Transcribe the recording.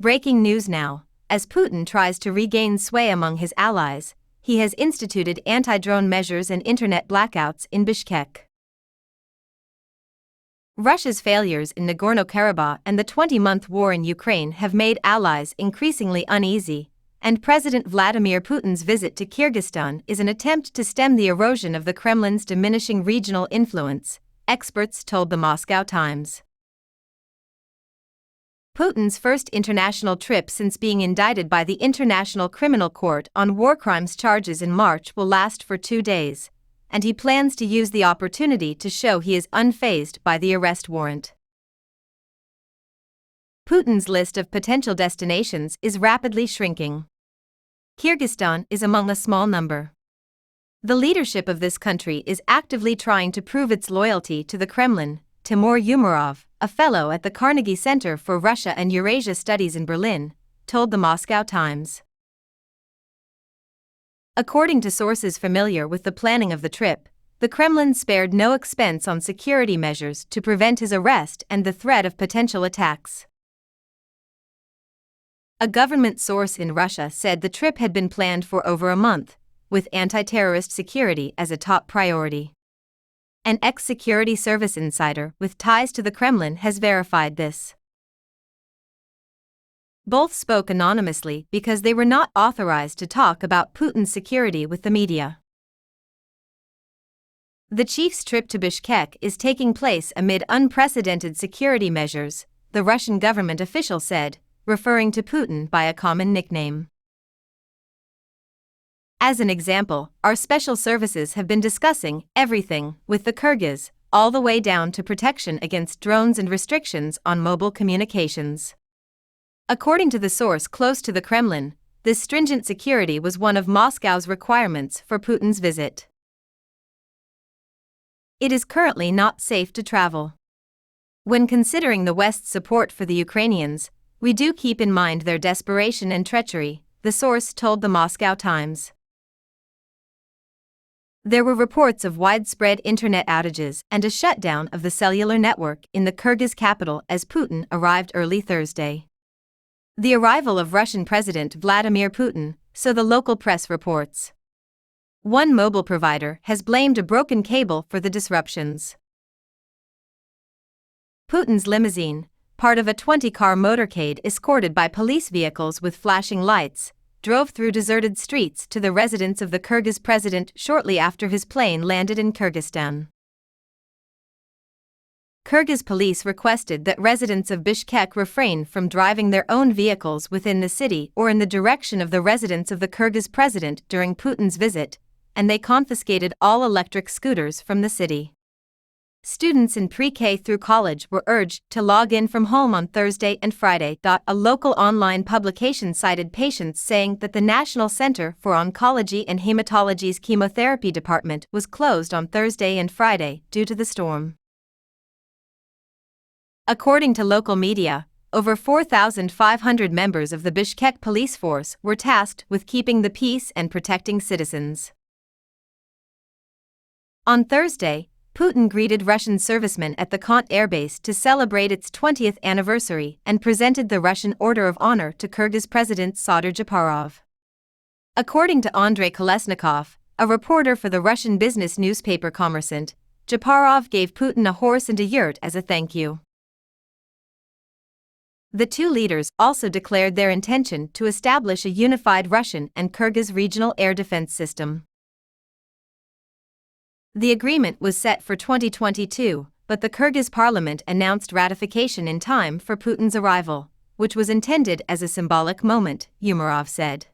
Breaking news now. As Putin tries to regain sway among his allies, he has instituted anti-drone measures and internet blackouts in Bishkek. Russia's failures in Nagorno-Karabakh and the 20-month war in Ukraine have made allies increasingly uneasy, and President Vladimir Putin's visit to Kyrgyzstan is an attempt to stem the erosion of the Kremlin's diminishing regional influence, experts told the Moscow Times. Putin's first international trip since being indicted by the International Criminal Court on war crimes charges in March will last for 2 days, and he plans to use the opportunity to show he is unfazed by the arrest warrant. Putin's list of potential destinations is rapidly shrinking. Kyrgyzstan is among a small number. The leadership of this country is actively trying to prove its loyalty to the Kremlin, Timur Umarov, a fellow at the Carnegie Center for Russia and Eurasia Studies in Berlin, told the Moscow Times. According to sources familiar with the planning of the trip, the Kremlin spared no expense on security measures to prevent his arrest and the threat of potential attacks. A government source in Russia said the trip had been planned for over a month, with anti-terrorist security as a top priority. An ex-security service insider with ties to the Kremlin has verified this. Both spoke anonymously because they were not authorized to talk about Putin's security with the media. The chief's trip to Bishkek is taking place amid unprecedented security measures, the Russian government official said, referring to Putin by a common nickname. As an example, our special services have been discussing everything with the Kyrgyz, all the way down to protection against drones and restrictions on mobile communications. According to the source close to the Kremlin, this stringent security was one of Moscow's requirements for Putin's visit. It is currently not safe to travel. When considering the West's support for the Ukrainians, we do keep in mind their desperation and treachery, the source told the Moscow Times. There were reports of widespread internet outages and a shutdown of the cellular network in the Kyrgyz capital as Putin arrived early Thursday. The arrival of Russian President Vladimir Putin, so the local press reports. One mobile provider has blamed a broken cable for the disruptions. Putin's limousine, part of a 20-car motorcade escorted by police vehicles with flashing lights, drove through deserted streets to the residence of the Kyrgyz president shortly after his plane landed in Kyrgyzstan. Kyrgyz police requested that residents of Bishkek refrain from driving their own vehicles within the city or in the direction of the residence of the Kyrgyz president during Putin's visit, and they confiscated all electric scooters from the city. Students in pre-K through college were urged to log in from home on Thursday and Friday. A local online publication cited patients saying that the National Center for Oncology and Hematology's chemotherapy department was closed on Thursday and Friday due to the storm. According to local media, over 4,500 members of the Bishkek police force were tasked with keeping the peace and protecting citizens. On Thursday, Putin greeted Russian servicemen at the Kant airbase to celebrate its 20th anniversary and presented the Russian Order of Honor to Kyrgyz President Sadyr Japarov. According to Andrei Kolesnikov, a reporter for the Russian business newspaper Kommersant, Japarov gave Putin a horse and a yurt as a thank you. The two leaders also declared their intention to establish a unified Russian and Kyrgyz regional air defense system. The agreement was set for 2022, but the Kyrgyz parliament announced ratification in time for Putin's arrival, which was intended as a symbolic moment, Umarov said.